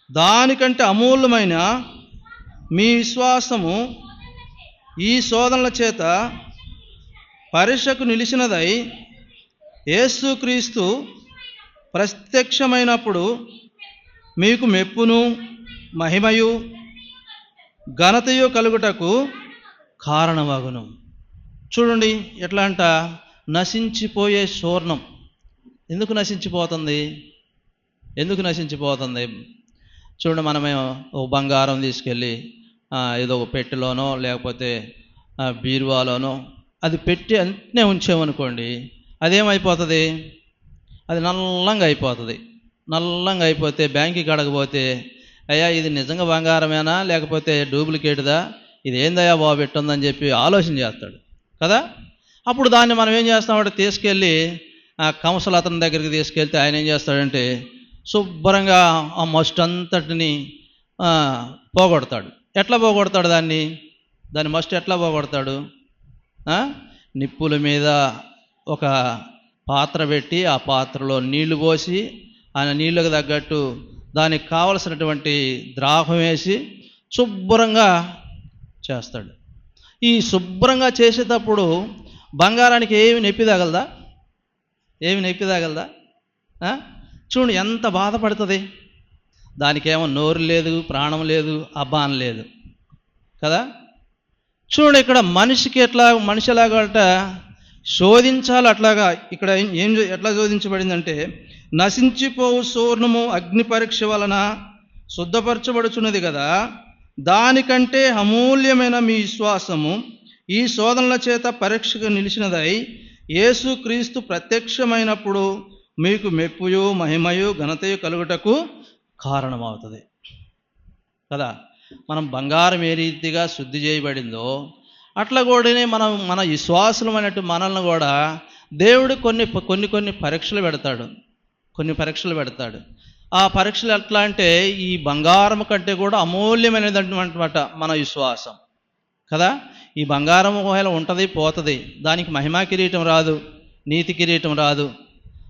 దానికంటే అమూల్యమైన మీ విశ్వాసము ఈ శోధనల చేత పరీక్షకు నిలిచినదై యేసుక్రీస్తు ప్రత్యక్షమైనప్పుడు మీకు మెప్పును మహిమయు ఘనతయు కలుగుటకు కారణమగును. చూడండి, ఎట్లా అంట, నశించిపోయే స్వర్ణం ఎందుకు నశించిపోతుంది? చూడండి, మనమేమో ఓ బంగారం తీసుకెళ్ళి ఏదో ఒక పెట్టెలోనో లేకపోతే బీరువాలోనో అది పెట్టి అంటనే ఉంచామనుకోండి, అదేమైపోతుంది? అది నల్లంగా అయిపోతే బ్యాంకుకి అడగపోతే, అయ్యా ఇది నిజంగా బంగారమేనా లేకపోతే డూప్లికేట్దా, ఇది ఏందయ్యా బాబు పెట్టుందని చెప్పి ఆలోచన చేస్తాడు కదా. అప్పుడు దాన్ని మనం ఏం చేస్తామంటే తీసుకెళ్ళి కౌన్సిల్ అతని దగ్గరికి తీసుకెళ్తే ఆయన ఏం చేస్తాడంటే శుభ్రంగా ఆ మస్ట్ అంతటిని పోగొడతాడు. ఎట్లా పోగొడతాడు దాన్ని మస్ట్ ఎట్లా పోగొడతాడు? నిప్పుల మీద ఒక పాత్ర పెట్టి ఆ పాత్రలో నీళ్లు పోసి ఆ నీళ్ళకు తగ్గట్టు దానికి కావలసినటువంటి ద్రావకం వేసి శుభ్రంగా చేస్తాడు. ఈ శుభ్రంగా చేసేటప్పుడు బంగారానికి ఏమి నొప్పి తగలదా? చూడు ఎంత బాధపడుతుంది. దానికేమో నోరు లేదు, ప్రాణం లేదు, అబ్బాన లేదు కదా. చూడు, ఇక్కడ మనిషి ఎలాగంట శోధించాలి. అట్లాగా ఇక్కడ ఎట్లా శోధించబడిందంటే, నశించిపోవు స్వర్ణము అగ్ని పరీక్ష వలన శుద్ధపరచబడుచున్నది కదా, దానికంటే అమూల్యమైన మీ విశ్వాసము ఈ శోధనల చేత పరీక్షకు నిలిచినదై యేసుక్రీస్తు ప్రత్యక్షమైనప్పుడు మీకు మెప్పుయు మహిమయు ఘనతయు కలుగుటకు కారణమవుతుంది కదా. మనం బంగారం ఏ రీతిగా శుద్ధి చేయబడిందో అట్లా కూడానే మన విశ్వాసులమైనట్టు మనల్ని కూడా దేవుడు కొన్ని పరీక్షలు పెడతాడు. ఆ పరీక్షలు ఎట్లా అంటే ఈ బంగారం కంటే కూడా అమూల్యమైనదన్నమాట మన విశ్వాసం కదా. ఈ బంగారం ఒకవేళ ఉంటుంది పోతుంది, దానికి మహిమా కిరీటం రాదు, నీతి కిరీటం రాదు.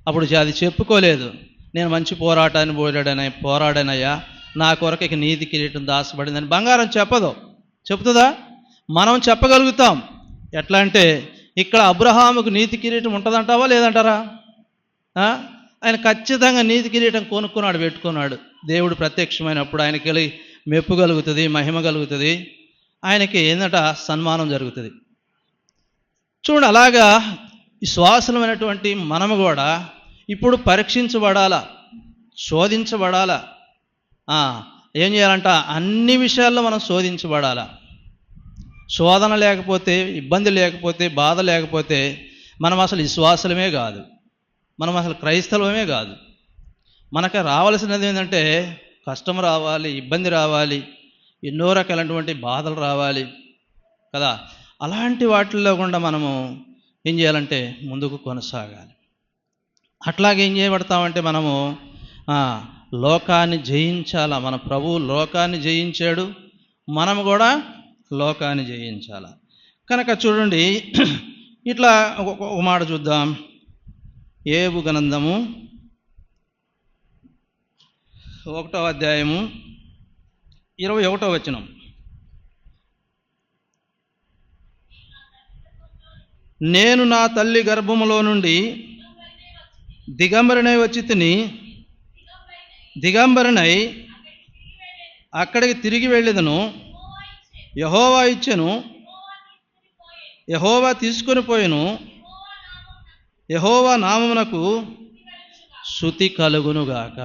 అప్పుడు అది చెప్పుకోలేదు, నేను మంచి పోరాడానయ్యా, నా కొరకు ఇక నీతి కిరీటం దాచబడిందని బంగారం చెప్తుందా? మనం చెప్పగలుగుతాం. ఎట్లా అంటే ఇక్కడ అబ్రహాముకు నీతి కిరీటం ఉంటుందంటావా లేదంటారా? ఆయన ఖచ్చితంగా నీతి కిరీటం కొనుక్కున్నాడు, పెట్టుకున్నాడు. దేవుడు ప్రత్యక్షమైనప్పుడు ఆయనకి మెప్పు కలుగుతుంది, మహిమ కలుగుతుంది, ఆయనకి ఏంటంట సన్మానం జరుగుతుంది. చూడండి, అలాగా విశ్వాసమైనటువంటి మనము కూడా ఇప్పుడు పరీక్షించబడాలా, శోధించబడాలా. ఏం చేయాలంట? అన్ని విషయాల్లో మనం శోధించబడాలా. శోధన లేకపోతే, ఇబ్బంది లేకపోతే, బాధ లేకపోతే మనం అసలు విశ్వాసలమే కాదు, మనం అసలు క్రైస్తవమే కాదు. మనకు రావాల్సినది ఏంటంటే కష్టం రావాలి, ఇబ్బంది రావాలి, ఎన్నో రకాలైనటువంటి బాధలు రావాలి కదా. అలాంటి వాటిల్లో కూడా మనము ఏం చేయాలంటే ముందుకు కొనసాగాలి. అట్లాగే ఏం చేయబడతామంటే మనము లోకాన్ని జయించాలా. మన ప్రభువు లోకాన్ని జయించాడు, మనము కూడా లోకాన్ని జయించాల. కనుక చూడండి, ఇట్లా ఒక మాట చూద్దాం. యోబు గ్రంథము 1వ అధ్యాయము 21వ వచనం. నేను నా తల్లి గర్భములో నుండి దిగంబరినై దిగంబరినై అక్కడికి తిరిగి వెళ్ళేదను. యెహోవా ఇచ్చెను, యెహోవా తీసుకొని పోయెను, యెహోవా నామమునకు స్తుతి కలుగునుగాక.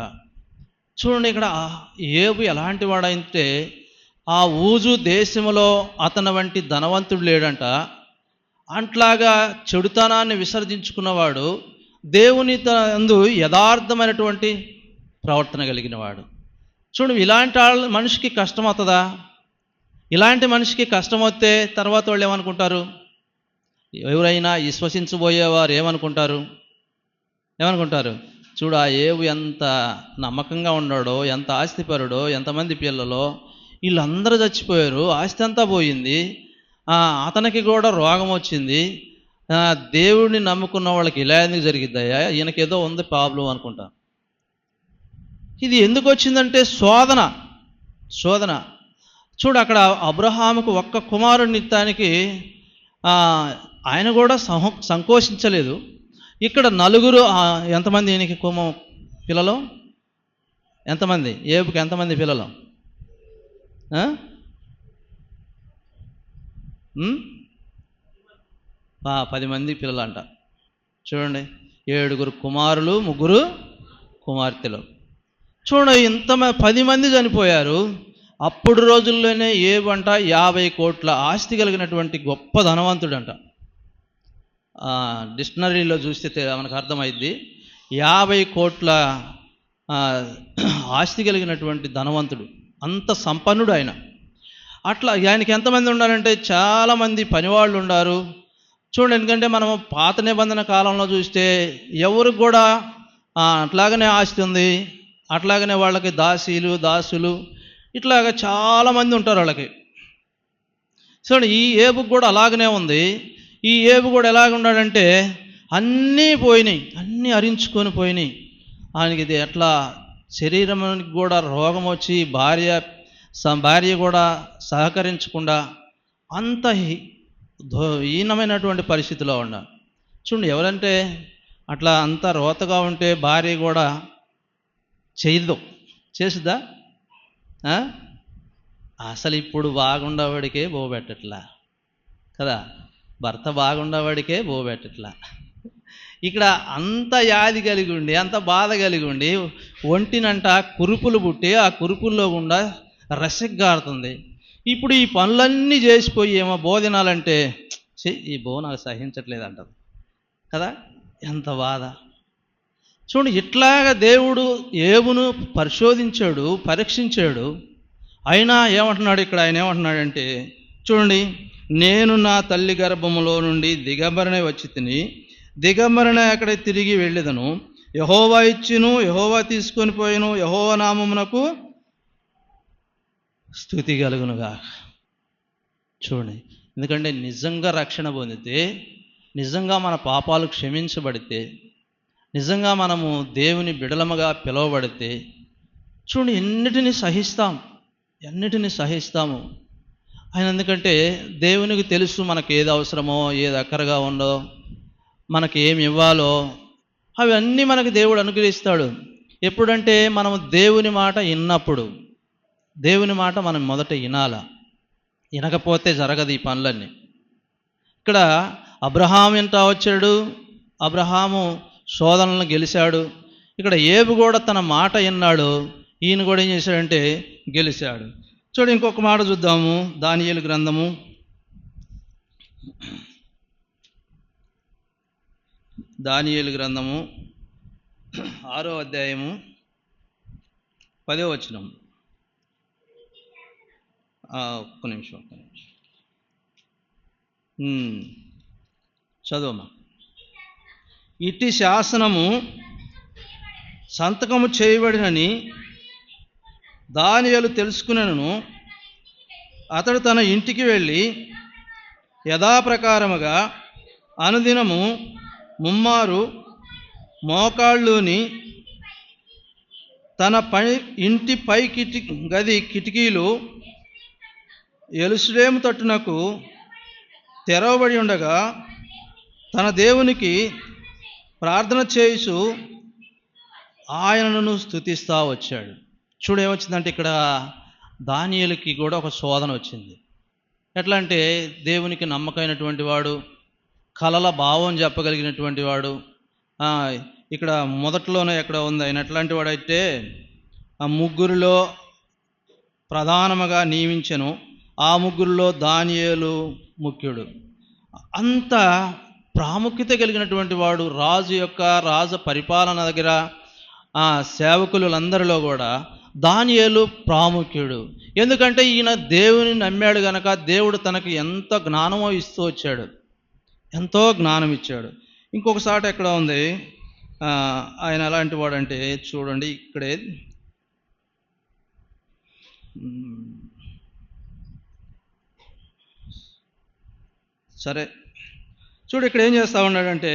చూడండి, ఇక్కడ యోబు ఎలాంటి వాడంటే ఆ ఊజు దేశములో అతని వంటి ధనవంతుడు లేడంట. అట్లాగా చెడుతనాన్ని విసర్జించుకున్నవాడు, దేవుని యందు యథార్థమైనటువంటి ప్రవర్తన కలిగిన వాడు. చూడండి, ఇలాంటి మనిషికి కష్టం అవుతుందా? ఇలాంటి మనిషికి కష్టం వస్తే తర్వాత వాళ్ళు ఏమనుకుంటారు? ఎవరైనా విశ్వసించబోయేవారు ఏమనుకుంటారు? చూడు, ఆ యోబు ఎంత నమ్మకంగా ఉన్నాడో, ఎంత ఆస్తిపరుడో, ఎంతమంది పిల్లలో, వీళ్ళందరూ చచ్చిపోయారు, ఆస్తి అంతా పోయింది, అతనికి కూడా రోగం వచ్చింది, దేవుడిని నమ్ముకున్న వాళ్ళకి ఇలా ఎందుకు జరిగిద్దయ్యా, ఈయనకేదో ఉంది ప్రాబ్లం అనుకుంటా ఇది ఎందుకు వచ్చిందంటే శోధన. శోధన. చూడు, అక్కడ అబ్రహాముకు ఒక్క కుమారునిత్తానికి ఆయన కూడా సంకోచించలేదు. ఇక్కడ నలుగురు, ఎంతమంది ఈయనకి పిల్లలు? ఎంతమంది? ఏబుకి ఎంతమంది పిల్లలు? 10 మంది పిల్లలు అంట. చూడండి, 7 కుమారులు, 3 కుమార్తెలు. చూడండి, 10 మంది చనిపోయారు. అప్పుడు రోజుల్లోనే ఏబంట 50 కోట్ల ఆస్తి కలిగినటువంటి గొప్ప ధనవంతుడంట. డిక్షనరీలో చూస్తే మనకు అర్థమైద్ది. 50 కోట్ల ఆస్తి కలిగినటువంటి ధనవంతుడు, అంత సంపన్నుడు ఆయన. అట్లా ఆయనకి ఎంతమంది ఉండాలంటే చాలామంది పనివాళ్ళు ఉన్నారు. చూడండి, ఎందుకంటే మనము పాత నిబంధన కాలంలో చూస్తే ఎవరికి కూడా అట్లాగనే ఆస్తి ఉంది, అట్లాగనే వాళ్ళకి దాసీలు, దాసులు, ఇట్లాగా చాలామంది ఉంటారు వాళ్ళకి. చూడండి, ఈ ఏబుకు కూడా అలాగనే ఉంది. ఈ ఏబు కూడా ఎలాగ ఉన్నాడంటే అన్నీ పోయినాయి, అన్నీ హరించుకొని పోయినాయి. ఆయనకి ఇది ఎట్లా శరీరానికి కూడా రోగం వచ్చి భార్య కూడా సహకరించకుండా అంత హీనమైనటువంటి పరిస్థితిలో ఉన్నా. చూడండి, ఎవరంటే అట్లా అంత రోతగా ఉంటే భార్య కూడా చేయదు, చేసిద్దా? అసలు ఇప్పుడు బాగుండేవాడికే బోబెట్టట్లా కదా, భర్త బాగుండేవాడికే బోబెట్టట్లా. ఇక్కడ అంత వ్యాధి కలిగి ఉండి, అంత బాధ కలిగి ఉండి, ఒంటినంట కురుపులు పుట్టి ఆ కురుపుల్లో గుండా రసగ్గారుతుంది. ఇప్పుడు ఈ పనులన్నీ చేసిపోయి ఏమో బోధనాలంటే ఈ నాకు సహించట్లేదు అంటారు కదా, ఎంత బాధ. చూడండి, ఇట్లాగా దేవుడు ఏబును పరిశోధించాడు, పరీక్షించాడు. అయినా ఏమంటున్నాడు ఇక్కడ? ఆయన ఏమంటున్నాడంటే చూడండి, నేను నా తల్లి గర్భములో నుండి దిగంబరనే వచ్చి తిని దిగంబరనే అక్కడ తిరిగి వెళ్ళేదను. యెహోవా ఇచ్చును, యెహోవా తీసుకొని పోయిను, యెహోవా నామమునకు స్తుతి కలుగునుగా. చూడండి, ఎందుకంటే నిజంగా రక్షణ పొందితే, నిజంగా మన పాపాలు క్షమించబడితే, నిజంగా మనము దేవుని బిడలముగా పిలువబడితే, చూడండి ఎన్నిటిని సహిస్తాము. ఆయన ఎందుకంటే దేవునికి తెలుసు మనకు ఏది అవసరమో, ఏది అక్కరగా ఉందో, మనకి ఏమి ఇవ్వాలో అవన్నీ మనకు దేవుడు అనుగ్రహిస్తాడు. ఎప్పుడంటే మనము దేవుని మాట విన్నప్పుడు. దేవుని మాట మనం మొదట వినాలా, వినకపోతే జరగదు ఈ పనులన్నీ. ఇక్కడ అబ్రహాము ఎంత వచ్చాడు, అబ్రహాము శోధనలను గెలిచాడు. ఇక్కడ ఏబు కూడా తన మాట విన్నాడు, ఈయన కూడా ఏం చేశాడంటే గెలిచాడు. చూడు, ఇంకొక మాట చూద్దాము. దానియేలు గ్రంథము 6వ అధ్యాయము 10వ వచనం. ఒక్క నిమిషం చదువమ్మా. ఇట్టి శాసనము సంతకము చేయబడినని దానియేలు తెలుసుకునను. అతడు తన ఇంటికి వెళ్ళి యథాప్రకారముగా అనుదినము ముమ్మారు మోకాళ్ళుని తన ఇంటి పై గది కిటికీలు యెరూషలేము తట్టునకు తెరవబడి ఉండగా తన దేవునికి ప్రార్థన చేయుచు ఆయనను స్తుతిస్తా వచ్చాడు. చూడు, ఏమొచ్చిందంటే ఇక్కడ దానియేలుకి కూడా ఒక శోధన వచ్చింది. ఎట్లా అంటే దేవునికి నమ్మకమైనటువంటి వాడు, కలల భావం చెప్పగలిగినటువంటి వాడు. ఇక్కడ మొదట్లోనే ఎక్కడ ఉంది ఆయన ఎట్లాంటి వాడైతే ఆ 3 ప్రధానముగా నియమించెను. ఆ 3 దానియేలు ముఖ్యుడు. అంత ప్రాముఖ్యత కలిగినటువంటి వాడు. రాజు పరిపాలన దగ్గర సేవకులందరిలో కూడా దానియేలు ప్రాముఖ్యుడు. ఎందుకంటే ఈయన దేవుని నమ్మాడు గనక దేవుడు తనకి ఎంత జ్ఞానమో ఇస్తూ వచ్చాడు, ఎంతో జ్ఞానం ఇచ్చాడు. ఇంకొకసారి ఎక్కడ ఉంది ఆయన ఎలాంటి వాడంటే చూడండి, ఇక్కడే సరే చూడు, ఇక్కడ ఏం చేస్తా ఉన్నాడంటే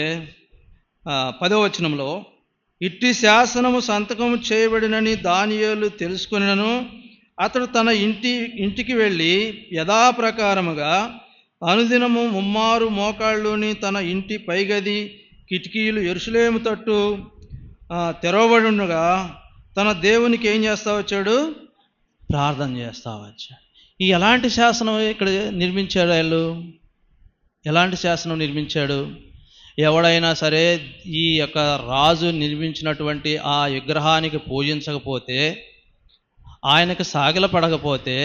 10వ వచనంలో, ఇట్టి శాసనము సంతకము చేయబడినని దానియేలు తెలుసుకొనినను అతడు తన ఇంటికి వెళ్ళి యథాప్రకారముగా అనుదినము ముమ్మారు మోకాళ్ళుని తన ఇంటి పైగది కిటికీలు యెరూషలేము తట్టు తెరవబడి ఉండగా తన దేవునికి ఏం చేస్తా వచ్చాడు? ప్రార్థన చేస్తా వచ్చాడు. ఈ ఎలాంటి శాసనం ఇక్కడ నిర్మించాడు? వాళ్ళు ఎలాంటి శాసనం నిర్మించాడు? ఎవడైనా సరే ఈ యొక్క రాజు నిర్మించినటువంటి ఆ విగ్రహానికి పూజించకపోతే, ఆయనకు సాగిలపడకపోతే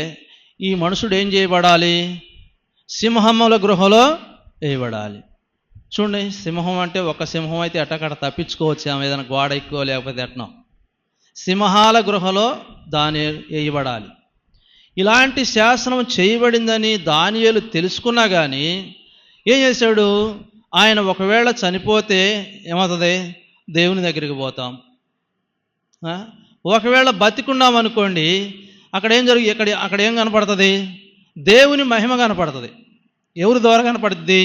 ఈ మనుషుడు ఏం చేయబడాలి? సింహముల గృహలో వేయబడాలి. చూడండి, సింహం అంటే ఒక సింహం అయితే ఎట్టకడ తప్పించుకోవచ్చు, ఆమె ఏదైనా గోడ ఎక్కువ లేకపోతే ఎట్నో. సింహాల గృహలో దాని వేయబడాలి. ఇలాంటి శాసనం చేయబడిందని దానియేలు తెలుసుకున్నా కానీ ఏం చేశాడు? ఆయన ఒకవేళ చనిపోతే ఏమవుతుంది? దేవుని దగ్గరికి పోతాం. ఒకవేళ బతికున్నామనుకోండి, అక్కడ ఏం కనపడుతుంది? దేవుని మహిమ కనపడుతుంది. ఎవరి ద్వారా కనపడుతుంది?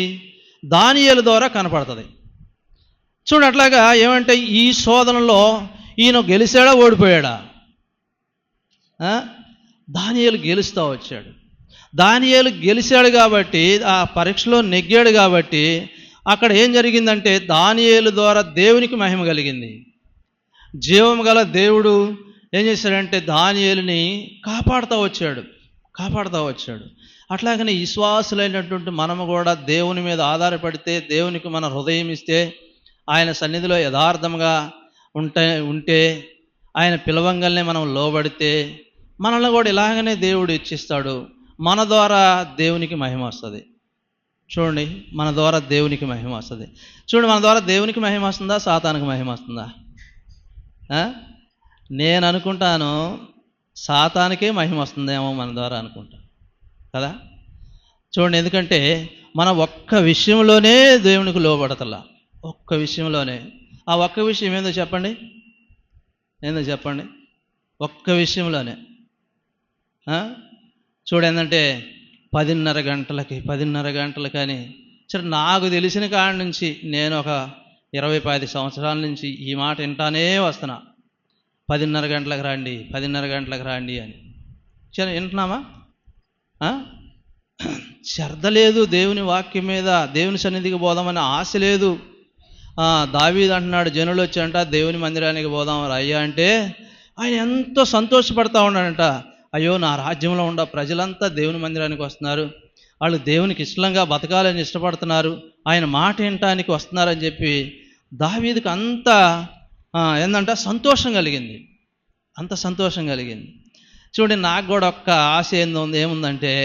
దానియేలు ద్వారా కనపడుతుంది. చూడు, అట్లాగా ఏమంటే ఈ శోధనలో ఈయన గెలిచాడా ఓడిపోయాడా? దానియేలు గెలుస్తూ వచ్చాడు. దానియేలు గెలిచాడు కాబట్టి, ఆ పరీక్షలో నెగ్గాడు కాబట్టి అక్కడ ఏం జరిగిందంటే దానియేలు ద్వారా దేవునికి మహిమ కలిగింది. జీవం గల దేవుడు ఏం చేశాడంటే దానియేలుని కాపాడుతూ వచ్చాడు. అట్లాగనే విశ్వాసులైనటువంటి మనము కూడా దేవుని మీద ఆధారపడితే, దేవునికి మన హృదయం ఇస్తే, ఆయన సన్నిధిలో యథార్థంగా ఉంటే ఆయన పిలవంగానే మనం లోబడితే మనల్ని కూడా ఇలాగనే దేవుడు ఇచ్చిస్తాడు. మన ద్వారా దేవునికి మహిమ వస్తుంది. చూడండి, మన ద్వారా దేవునికి మహిమ వస్తుంది. చూడండి, మన ద్వారా దేవునికి మహిమ వస్తుందా, సాతానికి మహిమ వస్తుందా? నేను అనుకుంటాను సాతానికే మహిమ వస్తుందేమో మన ద్వారా అనుకుంటా కదా. చూడండి, ఎందుకంటే మనం ఒక్క విషయంలోనే దేవునికి లోబడతలా. ఒక్క విషయంలోనే. ఆ ఒక్క విషయం ఏందో చెప్పండి? ఒక్క విషయంలోనే. చూడండి, 10:30 గంటలకని సరే, నాకు తెలిసిన కాడి నుంచి నేను ఒక 20-10 సంవత్సరాల నుంచి ఈ మాట వింటానే వస్తున్నా. 10:30 గంటలకు రండి అని. సరే, వింటున్నామా? శ్రద్ధ లేదు దేవుని వాక్యం మీద, దేవుని సన్నిధికి పోదామని ఆశ లేదు. దావీదు అంటున్నాడు, జనులు వచ్చి అంట దేవుని మందిరానికి పోదాం అయ్యా అంటే ఆయన ఎంతో సంతోషపడతా ఉన్నాడంట. అయ్యో, నా రాజ్యంలో ఉన్న ప్రజలంతా దేవుని మందిరానికి వస్తున్నారు, వాళ్ళు దేవునికి ఇష్టంగా బతకాలని ఇష్టపడుతున్నారు, ఆయన మాట వినటానికి వస్తున్నారని చెప్పి దావీదుకు అంత సంతోషం కలిగింది. చూడండి, నాకు కూడా ఒక్క ఆశ ఏముందంటే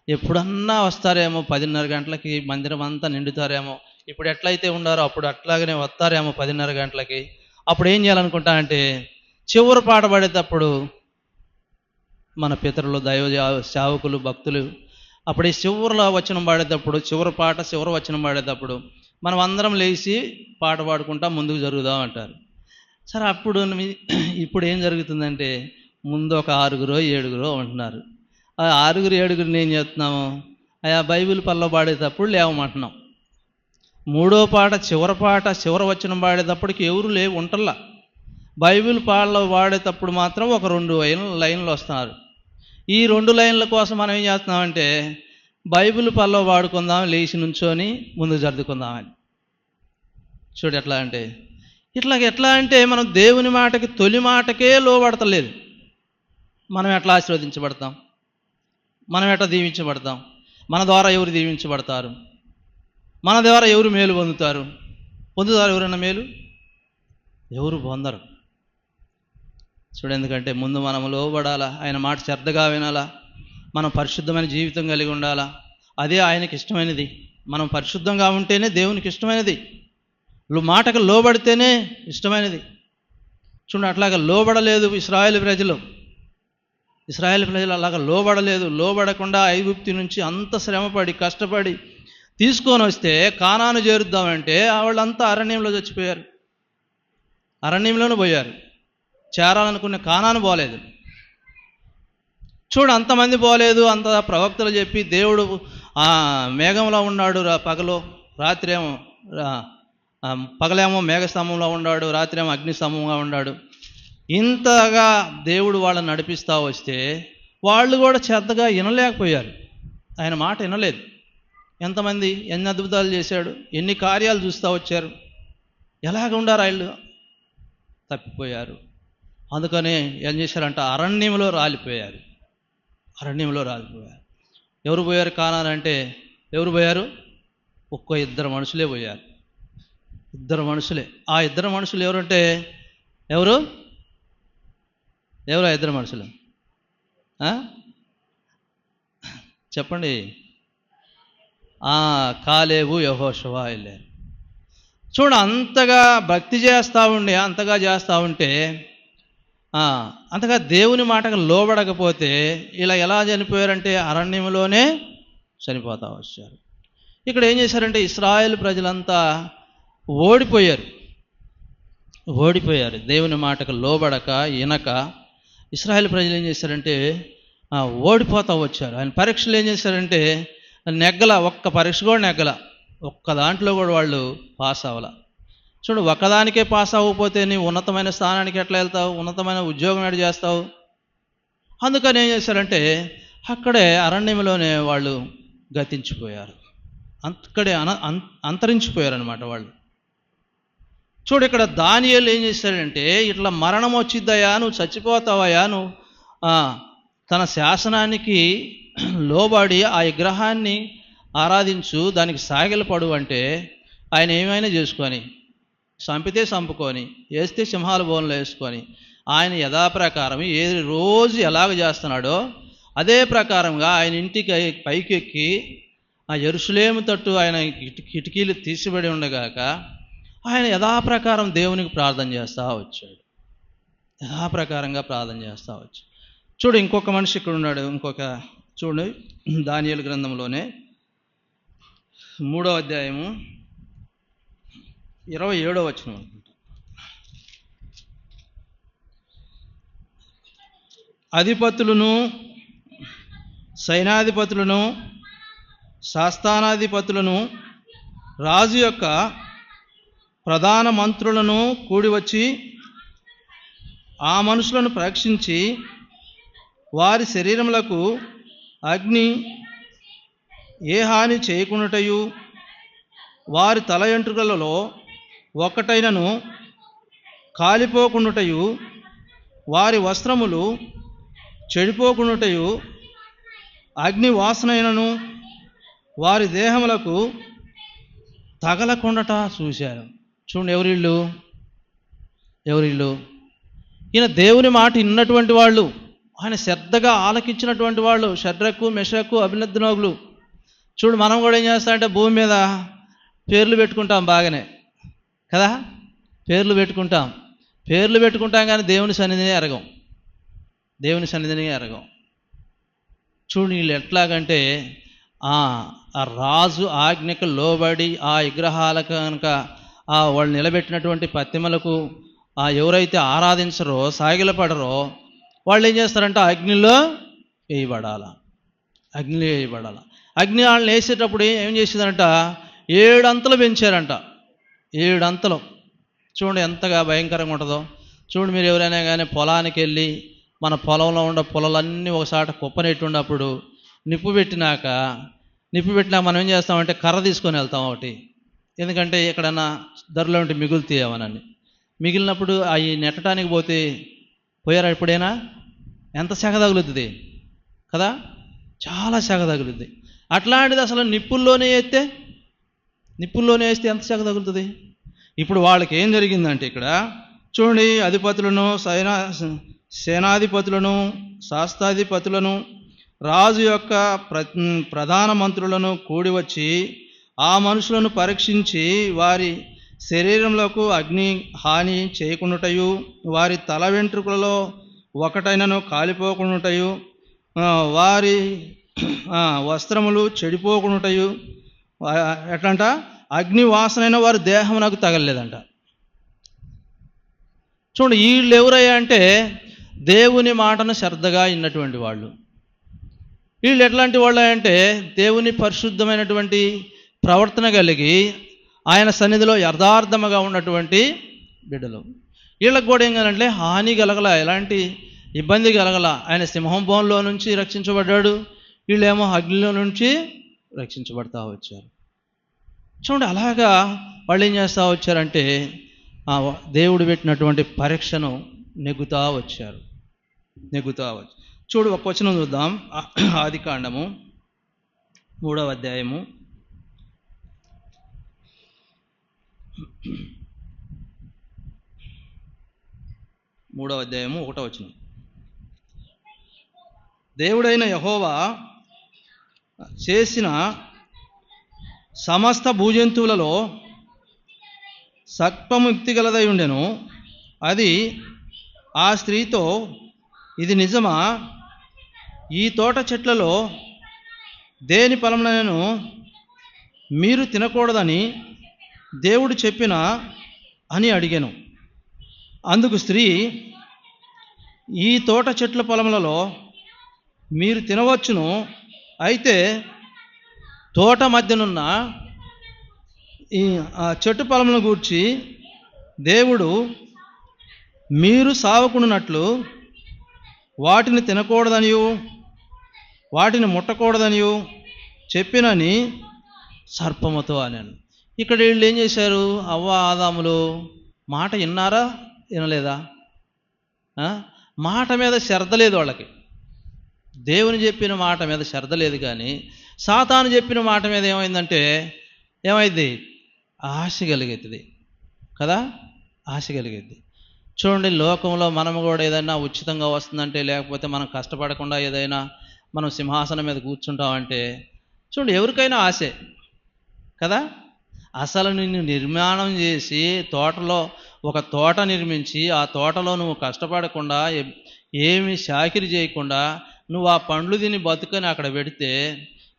ఎప్పుడన్నా వస్తారేమో 10:30 గంటలకి, మందిరం అంతా నిండుతారేమో. ఇప్పుడు ఎట్లయితే ఉండారో అప్పుడు అట్లాగనే వస్తారేమో 10:30 గంటలకి. అప్పుడు ఏం చేయాలనుకుంటానంటే చివరి పాట పాడేటప్పుడు మన పితరులు, దైవ సేవకులు, భక్తులు అప్పుడు ఈ చివరి వచనం పాడేటప్పుడు మనం అందరం లేచి పాట పాడుకుంటా ముందుకు జరుగుదాం అంటారు. సరే, ఇప్పుడు ఏం జరుగుతుందంటే ముందు ఒక 6-7 ఉంటున్నారు. ఆ 6-7 ఏం చేస్తున్నాము? ఆ బైబిల్ పల్లో పాడేటప్పుడు లేవమంటున్నాం. మూడో పాట చివరి వచనం పాడేటప్పటికి ఎవరు ఉంటల్లా. బైబిల్ పాటలో పాడేటప్పుడు మాత్రం ఒక 2 లైన్లు వస్తున్నారు. ఈ 2 లైన్ల కోసం మనం ఏం చేస్తున్నామంటే బైబిల్ పల్లో పాడుకుందాం, లేచి నుంచొని ముందు జరుపుకుందామని. చూడు, ఎట్లా అంటే మనం దేవుని మాటకి, తొలి మాటకే లోబడతలేదు. మనం ఎట్లా ఆశీర్వదించబడతాం? మనం ఎట్లా దీవించబడతాం? మన ద్వారా ఎవరు దీవించబడతారు? మన ద్వారా ఎవరు మేలు పొందుతారు? ఎవరైనా మేలు? ఎవరు పొందరు. చూడు, ఎందుకంటే ముందు మనం లోబడాలా, ఆయన మాట శ్రద్ధగా వినాలా, మనం పరిశుద్ధమైన జీవితం కలిగి ఉండాలా. అదే ఆయనకి ఇష్టమైనది. మనం పరిశుద్ధంగా ఉంటేనే దేవునికి ఇష్టమైనది. మాటకు లోబడితేనే ఇష్టమైనది. చూడండి, అట్లాగా లోబడలేదు ఇశ్రాయేలు ప్రజలు అలాగా లోబడలేదు. లోబడకుండా ఐగుప్తు నుంచి అంత శ్రమపడి కష్టపడి తీసుకొని వస్తే కానాను చేరుద్దామంటే వాళ్ళంతా అరణ్యంలో చచ్చిపోయారు. అరణ్యంలోనే పోయారు. చేరాలనుకున్న కానాను పోలేదు. చూడు, అంతమంది పోలేదు. అంత ప్రవక్తలు చెప్పి దేవుడు మేఘంలో ఉన్నాడు పగలో, రాత్రి ఏమో పగలేమో మేఘస్తంభంలో ఉన్నాడు, రాత్రి ఏమో అగ్నిస్తంభంగా ఉన్నాడు. ఇంతగా దేవుడు వాళ్ళని నడిపిస్తూ వస్తే వాళ్ళు కూడా చెత్తగా వినలేకపోయారు, ఆయన మాట వినలేదు. ఎంతమంది ఎన్ని అద్భుతాలు చేశాడు, ఎన్ని కార్యాలు చూస్తూ వచ్చారు, ఎలాగ ఉండారు వాళ్ళు, తప్పిపోయారు. అందుకనే ఏం చేశారంట, అరణ్యంలో రాలిపోయారు. ఎవరు పోయారు కానానంటే? ఎవరు పోయారు? ఇద్దరు మనుషులే పోయారు. ఇద్దరు మనుషులే. ఆ ఇద్దరు మనుషులు ఎవరంటే ఎవరు ఆ ఇద్దరు మనుషులు? చెప్పండి. కాలేబు, యెహోషువ వెళ్ళారు. చూడు, అంతగా భక్తి చేస్తూ ఉంటే అంతగా దేవుని మాటకు లోబడకపోతే ఇలా ఎలా చనిపోయారంటే అరణ్యంలోనే చనిపోతూ వచ్చారు. ఇక్కడ ఏం చేశారంటే ఇశ్రాయేలు ప్రజలంతా ఓడిపోయారు. దేవుని మాటకు లోబడక వినక ఇశ్రాయేలు ప్రజలు ఏం చేశారంటే ఓడిపోతూ వచ్చారు. ఆయన పరీక్షలు ఏం చేశారంటే ఒక్క పరీక్ష కూడా నెగ్గల, ఒక్క దాంట్లో కూడా వాళ్ళు పాస్ అవ్వాల. చూడు, ఒక్కదానికే పాస్ అవ్వకపోతే నీ ఉన్నతమైన స్థానానికి ఎట్లా వెళ్తావు, ఉన్నతమైన ఉద్యోగం ఎట్లా చేస్తావు? అందుకని ఏం చేశారంటే అక్కడే అరణ్యంలోనే వాళ్ళు గతించిపోయారు, అక్కడే అంతరించిపోయారు అనమాట వాళ్ళు. చూడు, ఇక్కడ దానియేలు ఏం చేశాడంటే ఇట్లా మరణం వచ్చిద్దయా, నువ్వు చచ్చిపోతావయ్యా, నువ్వు తన శాసనానికి లోబడి ఆ విగ్రహాన్ని ఆరాధించు, దానికి సాగిలపడు అంటే ఆయన ఏమైనా చేసుకొని, చంపితే చంపుకొని, వేస్తే సింహాల బోన్లో వేసుకొని, ఆయన యథాప్రకారం రోజు ఎలాగ చేస్తున్నాడో అదే ప్రకారంగా ఆయన ఇంటికి పైకెక్కి ఆ యెరూషలేము తట్టు ఆయన కిటికీలు తీసిబడి ఉండగాక ఆయన యథాప్రకారం దేవునికి ప్రార్థన చేస్తూ వచ్చాడు. చూడు, ఇంకొక మనిషి ఇక్కడ ఉన్నాడు. చూడు, దానియేలు గ్రంథంలోనే 3వ అధ్యాయము 27వ వచనం. అధిపతులను, సైనాధిపతులను, శాస్తానాధిపతులను, రాజు యొక్క ప్రధాన మంత్రులను కూడి వచ్చి ఆ మనుషులను పరీక్షించి వారి శరీరములకు అగ్ని ఏ హాని చేయకుండాటయు, వారి తల వెంట్రుకలలో ఒకటైనను కాలిపోకుండాటయు, వారి వస్త్రములు చెడిపోకుండాటయు, అగ్ని వాసనైనను వారి దేహములకు తగలకుండట చూశారు. చూడండి, ఎవరిళ్ళు? ఈయన దేవుని మాట విన్నటువంటి వాళ్ళు, ఆయన శ్రద్ధగా ఆలకించినటువంటి వాళ్ళు, షడ్రకు, మెషకు, అబేద్నెగోలు. చూడు, మనం కూడా ఏం చేస్తామంటే భూమి మీద పేర్లు పెట్టుకుంటాం, బాగానే కదా, పేర్లు పెట్టుకుంటాం కానీ దేవుని సన్నిధిని ఎరగం. చూడు, వీళ్ళు ఎట్లాగంటే ఆ రాజు ఆజ్ఞకు లోబడి ఆ విగ్రహాలకు కనుక వాళ్ళు నిలబెట్టినటువంటి పత్తిమలకు ఎవరైతే ఆరాధించరో, సాగిలపడరో వాళ్ళు ఏం చేస్తారంట, అగ్నిలో వేయబడాల. అగ్ని వాళ్ళని వేసేటప్పుడు ఏం చేసిందంట, 7 అంతలు పెంచారంట. 7 అంతలు. చూడండి ఎంతగా భయంకరంగా ఉంటుందో. చూడండి, మీరు ఎవరైనా కానీ పొలానికి వెళ్ళి మన పొలంలో ఉన్న పొలాలన్నీ ఒకసారి కుప్పనెట్టున్నప్పుడు నిప్పు పెట్టినాక మనం ఏం చేస్తామంటే కర్ర తీసుకొని వెళ్తాం ఒకటి, ఎందుకంటే ఎక్కడన్నా ధరలో ఉంటే మిగులుతాయేమోనని. మిగిలినప్పుడు అవి నెట్టడానికి పోయారా ఎప్పుడైనా? ఎంత సెగ తగులుతుంది కదా, చాలా సెగ తగులుద్ది. అట్లాంటిది అసలు నిప్పుల్లోనే వేస్తే ఎంత సెగ తగులుతుంది. ఇప్పుడు వాళ్ళకి ఏం జరిగిందంటే ఇక్కడ చూడండి, అధిపతులను, సేనాధిపతులను, శాస్త్రాధిపతులను, రాజు యొక్క ప్రధాన మంత్రులను కూడి వచ్చి ఆ మనుషులను పరీక్షించి వారి శరీరములకు అగ్ని హాని చేయకుండాటయు, వారి తల వెంట్రుకలలో ఒకటైనను కాలిపోకుండాటయు, వారి వస్త్రములు చెడిపోకుండాటయు, ఎట్లంట, అగ్ని వాసనైన వారి దేహం నాకు తగలలేదంట. చూడండి, వీళ్ళు ఎవరయ్యా అంటే దేవుని మాటను శ్రద్ధగా విన్నటువంటి వాళ్ళు. వీళ్ళు ఎట్లాంటి వాళ్ళు అంటే దేవుని పరిశుద్ధమైనటువంటి ప్రవర్తన కలిగి ఆయన సన్నిధిలో యథార్థముగా ఉన్నటువంటి బిడ్డలు. వీళ్ళకి కూడా ఏం కాదంటే హాని కలగల, ఎలాంటి ఇబ్బంది కలగల. ఆయన సింహం బోన్లో నుంచి రక్షించబడ్డాడు, వీళ్ళేమో అగ్నిలో నుంచి రక్షించబడతా వచ్చారు. చూడండి, అలాగా వాళ్ళు ఏం చేస్తూ వచ్చారంటే దేవుడు పెట్టినటువంటి పరీక్షను నెగ్గుతా వచ్చారు. చూడు, ఒక వచనం చూద్దాం. ఆదికాండము 3వ అధ్యాయము 1వ వచనం. దేవుడైన యెహోవా చేసిన సమస్త భూజంతువులలో సర్పము యుక్తి గలదై ఉండెను. అది ఆ స్త్రీతో, ఇది నిజమా? ఈ తోట చెట్లలో దేని ఫలమునైనను మీరు తినకూడదని దేవుడు చెప్పినా అని అడిగాను. అందుకు స్త్రీ, ఈ తోట చెట్ల ఫలములలో మీరు తినవచ్చును, అయితే తోట మధ్యనున్న ఈ చెట్టు ఫలములను గూర్చి దేవుడు మీరు సావకుండానట్లు వాటిని తినకూడదనియు వాటిని ముట్టకూడదనియు చెప్పినని సర్పముతో అన్నాను. ఇక్కడ వీళ్ళు ఏం చేశారు? అవ్వ ఆదాములు మాట విన్నారా, వినలేదా? మాట మీద శ్రద్ధ లేదు వాళ్ళకి. దేవుని చెప్పిన మాట మీద శ్రద్ధ లేదు, కానీ సాతాను చెప్పిన మాట మీద ఏమైంది? ఆశ కలిగేది కదా, ఆశ కలిగేది. చూడండి, లోకంలో మనము కూడా ఏదైనా ఉచితంగా వస్తుందంటే, లేకపోతే మనం కష్టపడకుండా ఏదైనా మనం సింహాసనం మీద కూర్చుంటామంటే, చూడండి ఎవరికైనా ఆశే కదా. అసలు నిన్ను నిర్మాణం చేసి తోటలో ఒక తోట నిర్మించి, ఆ తోటలో నువ్వు కష్టపడకుండా ఏమి చాకిరీ చేయకుండా నువ్వు ఆ పండ్లు తిని బతుకని అక్కడ పెడితే,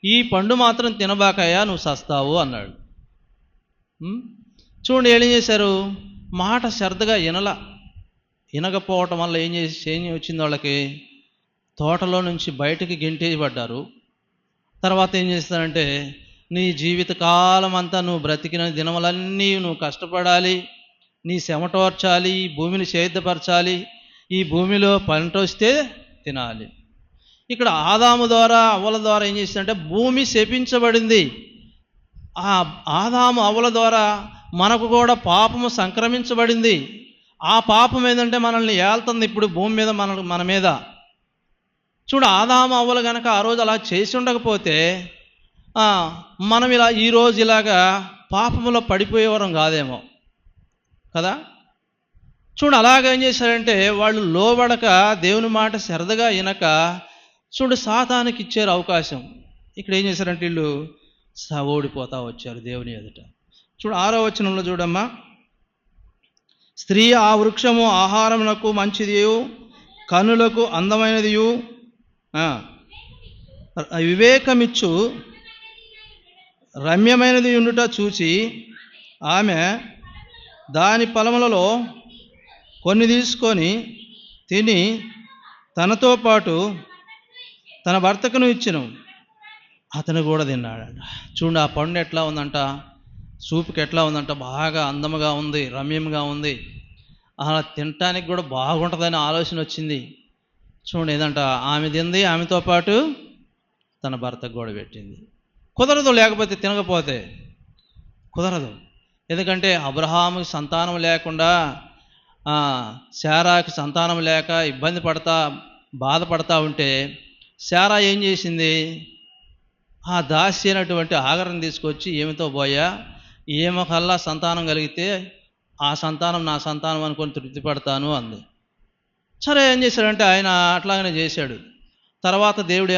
ఈ పండు మాత్రం తినబాకయ్యా, నువ్వు సస్తావు అన్నాడు. చూడండి ఏం చేశారు? మాట శ్రద్ధగా వినకపోవటం వల్ల ఏం వచ్చింది వాళ్ళకి? తోటలో నుంచి బయటికి గెంటేయబడ్డారు. తర్వాత ఏం చేస్తారంటే, నీ జీవితకాలం అంతా నువ్వు బ్రతికిన దినములన్నీ నువ్వు కష్టపడాలి, నీ చెమటోర్చాలి, ఈ భూమిని సేద్యపరచాలి, ఈ భూమిలో పంట వస్తే తినాలి. ఇక్కడ ఆదాము ద్వారా అవ్వల ద్వారా ఏం చేసిందంటే భూమి శపించబడింది. ఆ ఆదాము అవ్వల ద్వారా మనకు కూడా పాపము సంక్రమించబడింది. ఆ పాపం ఏంటంటే మనల్ని ఏళ్తుంది ఇప్పుడు భూమి మీద, మన మీద. చూడు, ఆదాము అవ్వలు కనుక ఆ రోజు అలా చేసి ఉండకపోతే మనం ఈరోజు ఇలాగా పాపములో పడిపోయేవారం కాదేమో కదా. చూడు, అలాగ ఏం చేశారంటే వాళ్ళు లోబడక, దేవుని మాట శ్రద్ధగా వినక, చూడు సాతానికి ఇచ్చారు అవకాశం. ఇక్కడ ఏం చేశారంటే వీళ్ళు ఓడిపోతా వచ్చారు దేవుని ఎదుట. చూడు 6వ వచనంలో చూడమ్మా, స్త్రీ ఆ వృక్షము ఆహారమునకు మంచిదియు కనులకు అందమైనదియు వివేకమిచ్చు రమ్యమైనది ఉండుట చూచి ఆమె దాని ఫలములలో కొన్ని తీసుకొని తిని తనతో పాటు తన భర్తకును ఇచ్చెను, అతను కూడా తిన్నాడంట. చూడండి, ఆ పండు ఎట్లా ఉందంట, చూపుకి ఎట్లా ఉందంట, బాగా అందముగా ఉంది, రమ్యంగా ఉంది, అలా తినటానికి కూడా బాగుంటుందని ఆలోచన వచ్చింది. చూడండి ఏదంట, ఆమె తింది, ఆమెతో పాటు తన భర్తకు కూడా పెట్టింది. కుదరదు, లేకపోతే తినకపోతే కుదరదు. ఎందుకంటే అబ్రహాముకి సంతానం లేకుండా, శారాకి సంతానం లేక ఇబ్బంది పడతా బాధపడతా ఉంటే, శారా ఏం చేసింది? ఆ దాసి అయినటువంటి ఆగరను తీసుకొచ్చి, ఏమితో పోయా, ఏమకల్లా సంతానం కలిగితే ఆ సంతానం నా సంతానం అనుకొని తృప్తి పడతాను అంది. సరే, ఏం చేశాడంటే ఆయన అట్లాగనే చేశాడు. తర్వాత దేవుడు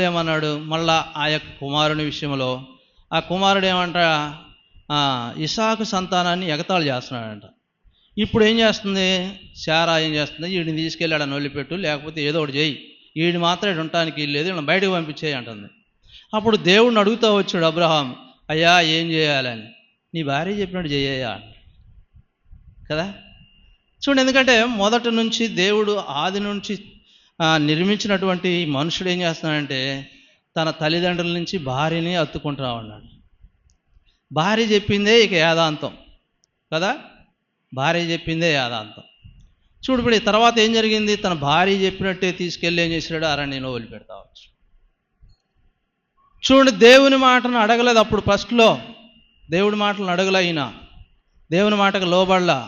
ఏమన్నాడు మళ్ళా ఆ యొక్క కుమారుని విషయంలో, ఆ కుమారుడు ఏమంట, ఇసాకు సంతానాన్ని ఎగతాళి చేస్తున్నాడంట. ఇప్పుడు ఏం చేస్తుంది శారా? ఏం చేస్తుంది? వీడిని తీసుకెళ్ళాడు అని వదిలిపెట్టు, లేకపోతే ఏదో ఒకటి చేయి, వీడిని మాత్రం ఇక్కడ ఉండటానికి వీల్లేదు, వీళ్ళని బయటకు పంపించేయి అంటుంది. అప్పుడు దేవుడిని అడుగుతూ వచ్చాడు అబ్రహాం, అయ్యా ఏం చేయాలని? నీ భార్య చెప్పినట్టు చేయ్యా కదా. చూడండి, ఎందుకంటే మొదటి నుంచి దేవుడు ఆది నుంచి నిర్మించినటువంటి మనుషుడు ఏం చేస్తున్నాడంటే తన తల్లిదండ్రుల నుంచి భార్యని అత్తుకుంటా ఉన్నాడు. భార్య చెప్పిందే ఇక వేదాంతం కదా, భార్య చెప్పిందే వేదాంతం. చూడు ఇప్పుడు తర్వాత ఏం జరిగింది, తన భార్య చెప్పినట్టే తీసుకెళ్ళి ఏం చేశాడు, అరణ్యంలో వదిలిపెడతా వచ్చు. చూడండి, దేవుని మాటను అడగలేదు అప్పుడు ఫస్ట్లో, దేవుడి మాటలను అడగలే ఈయన, దేవుని మాటకు లోబడలా.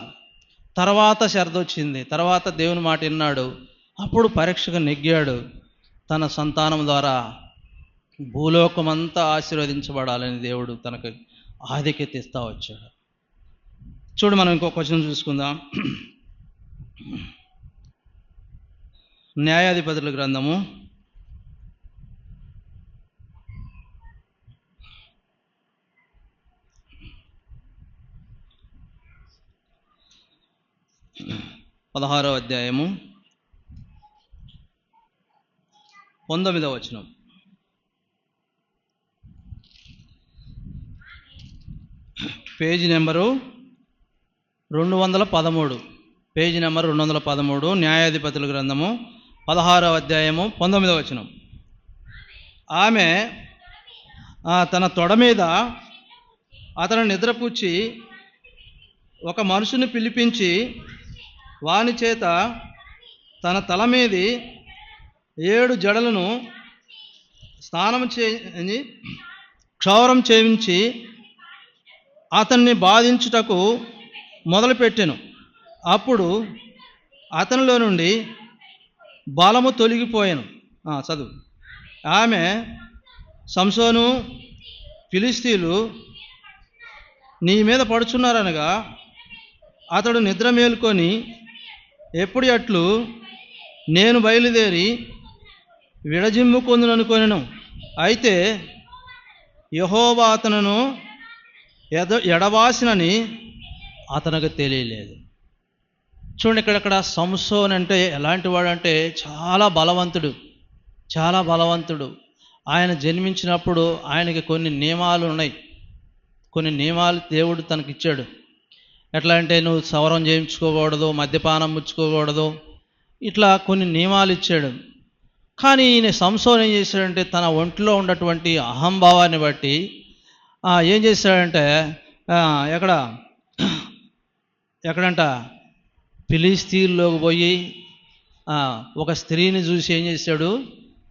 తర్వాత శ్రద్ధ వచ్చింది, తర్వాత దేవుని మాట విన్నాడు, అప్పుడు పరీక్షగా నెగ్గాడు. తన సంతానం ద్వారా భూలోకమంతా ఆశీర్వదించబడాలని దేవుడు తనకు ఆధిక్యత ఇస్తా వచ్చాడు. చూడు, మనం ఇంకో క్వశ్చన్ చూసుకుందాం. న్యాయాధిపతుల గ్రంథము 16వ అధ్యాయము 19వ వచనం. పేజీ నెంబరు 213, పేజీ నెంబర్ 213, న్యాయాధిపతుల గ్రంథము 16వ అధ్యాయము 19వ వచనం. ఆమె తన తొడ మీద అతను నిద్రపుచ్చి ఒక మనుషుని పిలిపించి వాని చేత తన తల మీది 7 జడలను స్నానం చేయించి క్షౌరం చేయించి అతన్ని బాధించుటకు మొదలుపెట్టెను. అప్పుడు అతనిలో నుండి బలము తొలగిపోయాను. చదువు. ఆమె, సంసోను, ఫిలిస్తీయులు నీ మీద పడుచున్నారనగా అతడు నిద్ర మేలుకొని ఎప్పుడు అట్లు నేను బయలుదేరి విడజిమ్ముకొందుననుకొనెను. అయితే యెహోవా అతనును ఎడబాసినని అతనికి తెలియలేదు. చూడండి, ఇక్కడక్కడ సంసోన్ అంటే ఎలాంటి వాడు అంటే చాలా బలవంతుడు, చాలా బలవంతుడు. ఆయన జన్మించినప్పుడు ఆయనకి కొన్ని నియమాలు ఉన్నాయి, కొన్ని నియమాలు దేవుడు తనకిచ్చాడు. ఎట్లా అంటే నువ్వు సవరం చేయించుకోకూడదు, మద్యపానం ముచ్చుకోకూడదు, ఇట్లా కొన్ని నియమాలు ఇచ్చాడు. కానీ ఈయన సంసోన్ ఏం చేశాడంటే తన ఒంట్లో ఉన్నటువంటి అహంభావాన్ని బట్టి ఏం చేశాడంటే ఎక్కడంట ఫిలిస్తీన్లోకి పోయి ఒక స్త్రీని చూసి ఏం చేశాడు,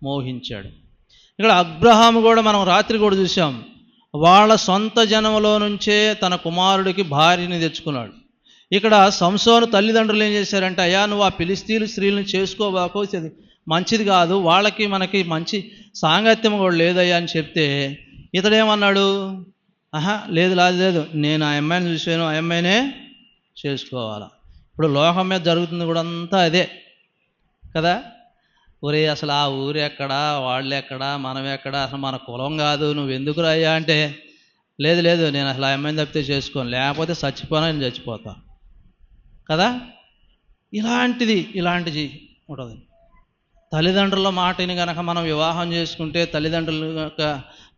మోహించాడు. ఇక్కడ అబ్రహాము కూడా మనం రాత్రి కూడా చూసాం, వాళ్ళ సొంత జనంలో నుంచే తన కుమారుడికి భార్యని తెచ్చుకున్నాడు. ఇక్కడ సంసోను తల్లిదండ్రులు ఏం చేశారంటే, అయ్యా నువ్వు ఆ ఫిలిస్తీన్ స్త్రీలను చేసుకోబాకు, మంచిది కాదు, వాళ్ళకి మనకి మంచి సాంగత్యం కూడా లేదయ్యా అని చెప్తే ఇతడేమన్నాడు, లేదు లేదు, నేను ఆ అమ్మాయిని చూసాను, ఆ అమ్మాయినే చేసుకోవాలా. ఇప్పుడు లోకం మీద జరుగుతుంది కూడా అంతా అదే కదా. ఒరే అసలు ఆ ఊరు ఎక్కడా, వాళ్ళు ఎక్కడా, మనం ఎక్కడా, అసలు మన కులం కాదు, నువ్వు ఎందుకు రాయ్యా అంటే లేదు లేదు, నేను అసలు ఆ అమ్మాయిని తప్పితే చేసుకోను, లేకపోతే చచ్చిపోనా, నేను చచ్చిపోతా కదా. ఇలాంటిది ఉంటుంది. తల్లిదండ్రుల మాటని కనుక మనం వివాహం చేసుకుంటే, తల్లిదండ్రులు కనుక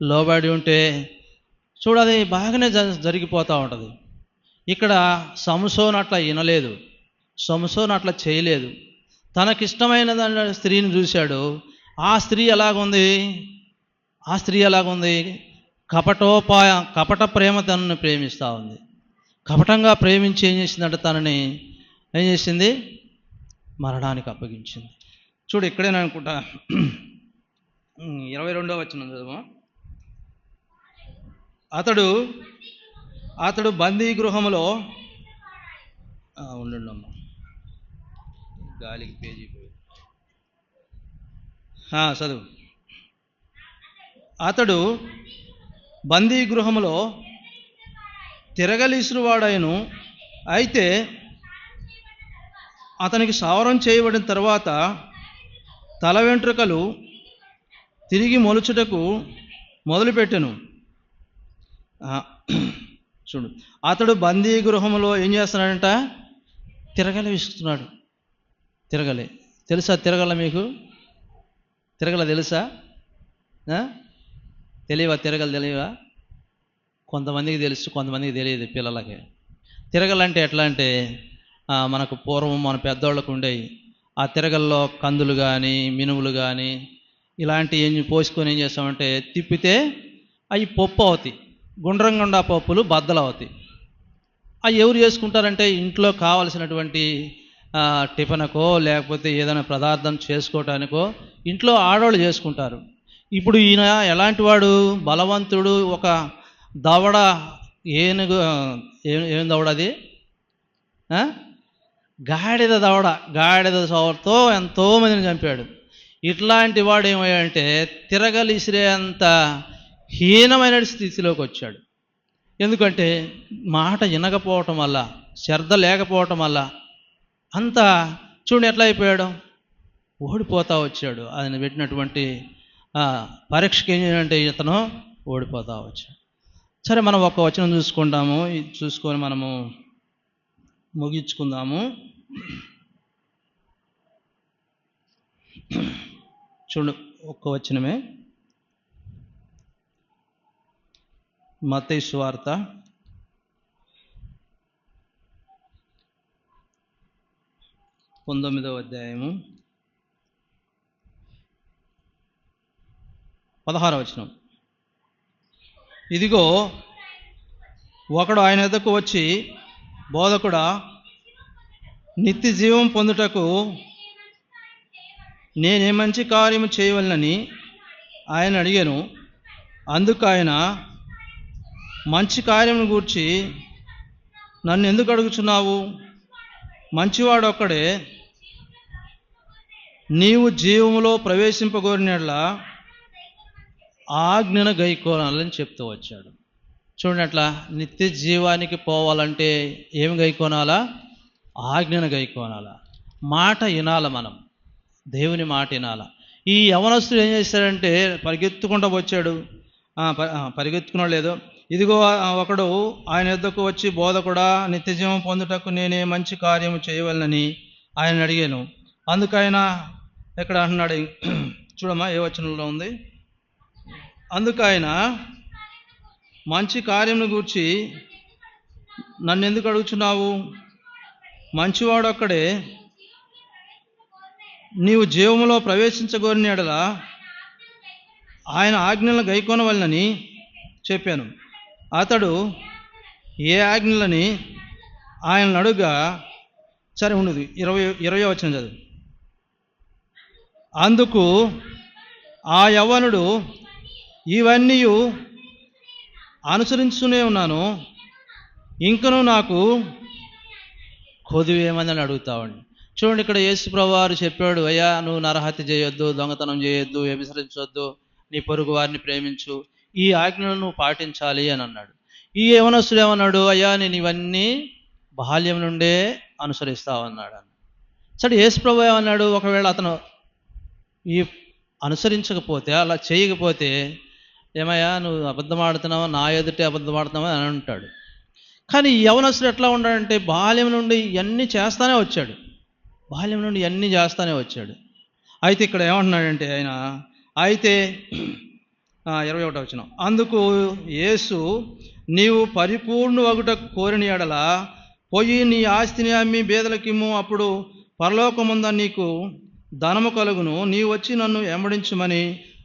లోబడి ఉంటే చూడది బాగానే జరిగిపోతూ ఉంటుంది. ఇక్కడ సంసోను అట్లా వినలేదు, సంసోను అట్లా చేయలేదు. తనకిష్టమైన స్త్రీని చూశాడు. ఆ స్త్రీ ఎలాగుంది, కపట ప్రేమ తనని ప్రేమిస్తూ ఉంది. కపటంగా ప్రేమించి ఏం చేసిందంటే తనని ఏం చేసింది, మరణానికి అప్పగించింది. చూడు ఇక్కడేనా అనుకుంటా, 22వ వచనం చదువు. అతడు బందీ గృహములో ఉండండమ్మా, గాలికి పేజీ పోయి చదువు. అతడు బందీ గృహములో తిరగలిసినవాడైను. అయితే అతనికి సవరం చేయబడిన తర్వాత తల వెంట్రుకలు తిరిగి మొలుచుటకు మొదలుపెట్టెను. చూడు, అతడు బందీ గృహంలో ఏం చేస్తున్నాడంట, తిరగలి విసుకుతున్నాడు. తిరగలి తెలుసా? మీకు తిరగల తెలుసా? తెలియవా? తెలియవా? కొంతమందికి తెలుసు, కొంతమందికి తెలియదు పిల్లలకి. తిరగలంటే ఎట్లా అంటే మనకు పూర్వం మన పెద్దోళ్ళకు ఉండేవి. ఆ తిరగల్లో కందులు కానీ మినుములు కానీ ఇలాంటి ఏం పోసుకొని ఏం చేస్తామంటే తిప్పితే అవి పప్పు అవుతాయి. గుండ్రంగా ఉండే పప్పులు బద్దలవుతాయి. అవి ఎవరు చేసుకుంటారంటే ఇంట్లో కావలసినటువంటి టిఫిన్కో లేకపోతే ఏదైనా పదార్థం చేసుకోవటానికో ఇంట్లో ఆడవాళ్ళు చేసుకుంటారు. ఇప్పుడు ఈయన ఎలాంటి వాడు? బలవంతుడు. ఒక దవడ ఏనుగు ఏం దవడ అది? గాడిద దవడ. గాడిద సవరతో ఎంతోమందిని చంపాడు. ఇట్లాంటి వాడు ఏమయ్యాడంటే తిరగలిసిరేంత హీనమైన స్థితిలోకి వచ్చాడు. ఎందుకంటే మాట వినకపోవటం వల్ల, శ్రద్ధ లేకపోవటం వల్ల అంతా చూడు ఎట్లా అయిపోయాడు, ఓడిపోతా వచ్చాడు. ఆయన పెట్టినటువంటి పరీక్షకి ఏం చేయాలంటే ఇతను ఓడిపోతా వచ్చాడు. సరే, మనం ఒక వచనం చూసుకుంటాము, చూసుకొని మనము ముగించుకుందాము. చూడు, ఒక్క వచనమే. మత్తయి సువార్త 19వ అధ్యాయము 16వ వచనం. ఇదిగో ఒకడు ఆయన వద్దకు వచ్చి, బోధకుడా, నిత్య జీవం పొందుటకు నేనే మంచి కార్యము చేయవలనని ఆయన అడిగాను. అందుకు ఆయన, మంచి కార్యమును గూర్చి నన్ను ఎందుకు అడుగుచున్నావు? మంచివాడు ఒక్కడే, నీవు జీవములో ప్రవేశింపగోరినట్లా ఆజ్ఞను గైకోనాలని చెప్తూ వచ్చాడు. చూడండి, అట్లా నిత్య జీవానికి పోవాలంటే ఏమి గైకోనాలా? ఆజ్ఞను గైకోనాలా. మాట వినాల, మనం దేవుని మాట వినాల. ఈ యవనస్తుడు ఏం చేశాడంటే పరిగెత్తుకుంటూ వచ్చాడు. పరిగెత్తుకున్నా లేదు. ఇదిగో ఒకడు ఆయన వద్దకు వచ్చి, బోధకుడా, నిత్య జీవం పొందుటకు నేనే మంచి కార్యము చేయవలనని ఆయన అడిగాను. అందుకు ఆయన ఎక్కడ అంటున్నాడు చూడమ్మా, ఏ వచనంలో ఉంది? అందుకు ఆయన, మంచి కార్యమును గూర్చి నన్ను ఎందుకు అడుగుచున్నావు? మంచివాడు ఒక్కడే, నీవు జీవములో ప్రవేశించగోరిన యెడల ఆయన ఆజ్ఞలను గైకొనవలెనని చెప్పాను. అతడు ఏ ఆజ్ఞలని ఆయన అడుగా, సరే ఉండదు, 20వ వచనం చదువు. అందుకు ఆ యవ్వనుడు, ఇవన్నీ అనుసరించునే ఉన్నాను, ఇంకనూ నాకు కొదువేమని అడుగుతావండి. చూడండి, ఇక్కడ యేసు ప్రభువు వారు చెప్పాడు, అయ్యా నువ్వు నరహత్య చేయొద్దు, దొంగతనం చేయొద్దు, వ్యభిచరించొద్దు, నీ పొరుగు వారిని ప్రేమించు, ఈ ఆజ్ఞలను నువ్వు పాటించాలి అని అన్నాడు. ఈ యవనస్తుడు ఏమన్నాడు? అయ్యా నేను ఇవన్నీ బాల్యం నుండే అనుసరిస్తావన్నాడు. సరే, యేసు ప్రభువు ఏమన్నాడు? ఒకవేళ అతను ఈ అనుసరించకపోతే, అలా చేయకపోతే, ఏమయ్యా నువ్వు అబద్ధం ఆడుతున్నావా, నా ఎదుటే అబద్ధం ఆడుతున్నావా అని అంటాడు. కానీ ఈ యవనస్తుడు ఎట్లా ఉన్నాడంటే బాల్యం నుండి ఇవన్నీ చేస్తానే వచ్చాడు. బాల్యం నుండి ఇవన్నీ చేస్తానే వచ్చాడు. అయితే ఇక్కడ ఏమంటున్నాడంటే ఆయన, అయితే 21వ వచనం. అందుకు యేసు, నీవు పరిపూర్ణ వగుట కోరిన యెడల పోయి నీ ఆస్తిని అమ్మి బేదలకిమ్ము, అప్పుడు పరలోకముంద నీకు ధనము కలుగును, నీవు వచ్చి నన్ను వెంబడించుమని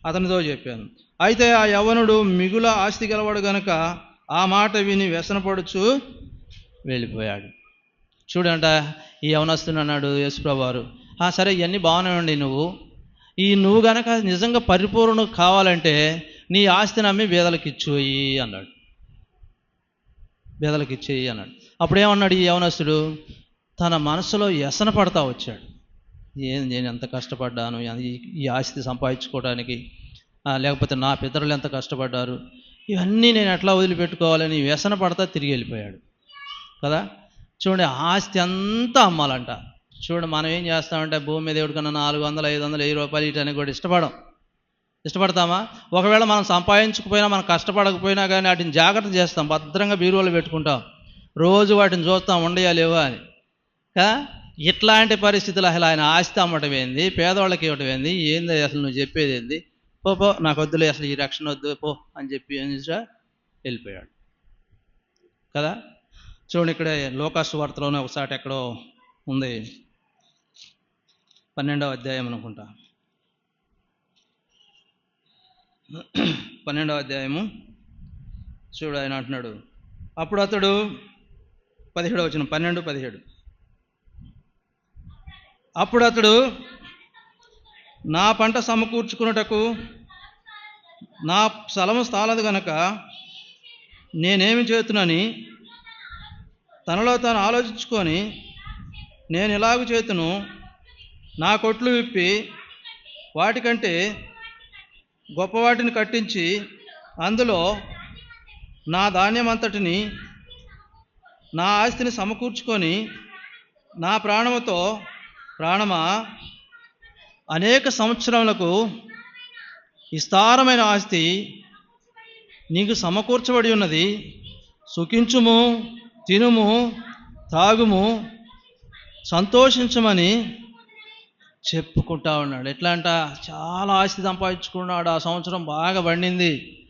అతనితో చెప్పాను. అయితే ఆ యవ్వనుడు మిగుల ఆస్తి గలవాడు గనుక ఆ మాట విని వ్యసనపడుచు వెళ్ళిపోయాడు. చూడంట, ఈ యవనస్తుని అన్నాడు యేసుప్రభువు వారు, సరే ఇవన్నీ బాగానే ఉండి, నువ్వు గనక నిజంగా పరిపూర్ణ కావాలంటే నీ ఆస్తిని అమ్మి బేదలకు ఇచ్చేయి అన్నాడు. బేదలకు ఇచ్చేయి అన్నాడు. అప్పుడు ఏమన్నాడు ఈ యవనస్తుడు? తన మనసులో వ్యసన పడతా వచ్చాడు. నేను ఎంత కష్టపడ్డాను ఈ ఆస్తి సంపాదించుకోవడానికి, లేకపోతే నా పితరులు ఎంత కష్టపడ్డారు, ఇవన్నీ నేను ఎట్లా వదిలిపెట్టుకోవాలని వ్యసన పడతా తిరిగి వెళ్ళిపోయాడు కదా. చూడండి, ఆస్తి అంతా అమ్మాలంట. చూడండి, మనం ఏం చేస్తామంటే భూమి మీద దేవుడి కన్నా 400, 500, 1000 రూపాయలు ఇటని కూడా ఇష్టపడతామా? ఒకవేళ మనం సంపాదించకపోయినా, మనం కష్టపడకపోయినా కానీ వాటిని జాగ్రత్త చేస్తాం, భద్రంగా బీరువాలో పెట్టుకుంటాం, రోజు వాటిని చూస్తాం ఉండయా లేవా అని కదా. ఇట్లాంటి పరిస్థితులు అసలు ఆయన ఆస్తి అమ్మటం ఏంది, పేదవాళ్ళకి ఇవ్వటం ఏంది అసలు నువ్వు చెప్పేది ఏంది, పో నాకు వద్దులే, అసలు ఈ రక్షణ వద్దు పో అని చెప్పి వెళ్ళిపోయాడు కదా. చూడండి, ఇక్కడ లోకాసు వార్తలోనే ఒకసారి ఎక్కడో ఉంది, 12వ అధ్యాయం అనుకుంటా, 12వ అధ్యాయము చూడు ఆయన అంటున్నాడు. అప్పుడు అతడు 17 12-17. అప్పుడు అతడు, నా పంట సమకూర్చుకున్నటకు నా స్థలము స్థాలదు గనక నేనేమి చేతునని తనలో తాను ఆలోచించుకొని, నేను ఇలాగ చేతును, నా కొట్లు విప్పి వాటికంటే గొప్పవాటిని కట్టించి అందులో నా ధాన్యం అంతటిని, నా ఆస్తిని సమకూర్చుకొని, నా ప్రాణమా అనేక సంవత్సరములకు విస్తారమైన ఆస్తి నీకు సమకూర్చబడి ఉన్నది, సుఖించుము, తినుము, తాగుము, సంతోషించమని చెప్పుకుంటా ఉన్నాడు. ఎట్లా అంట, చాలా ఆస్తి సంపాదించుకున్నాడు, ఆ సంవత్సరం బాగా పండింది.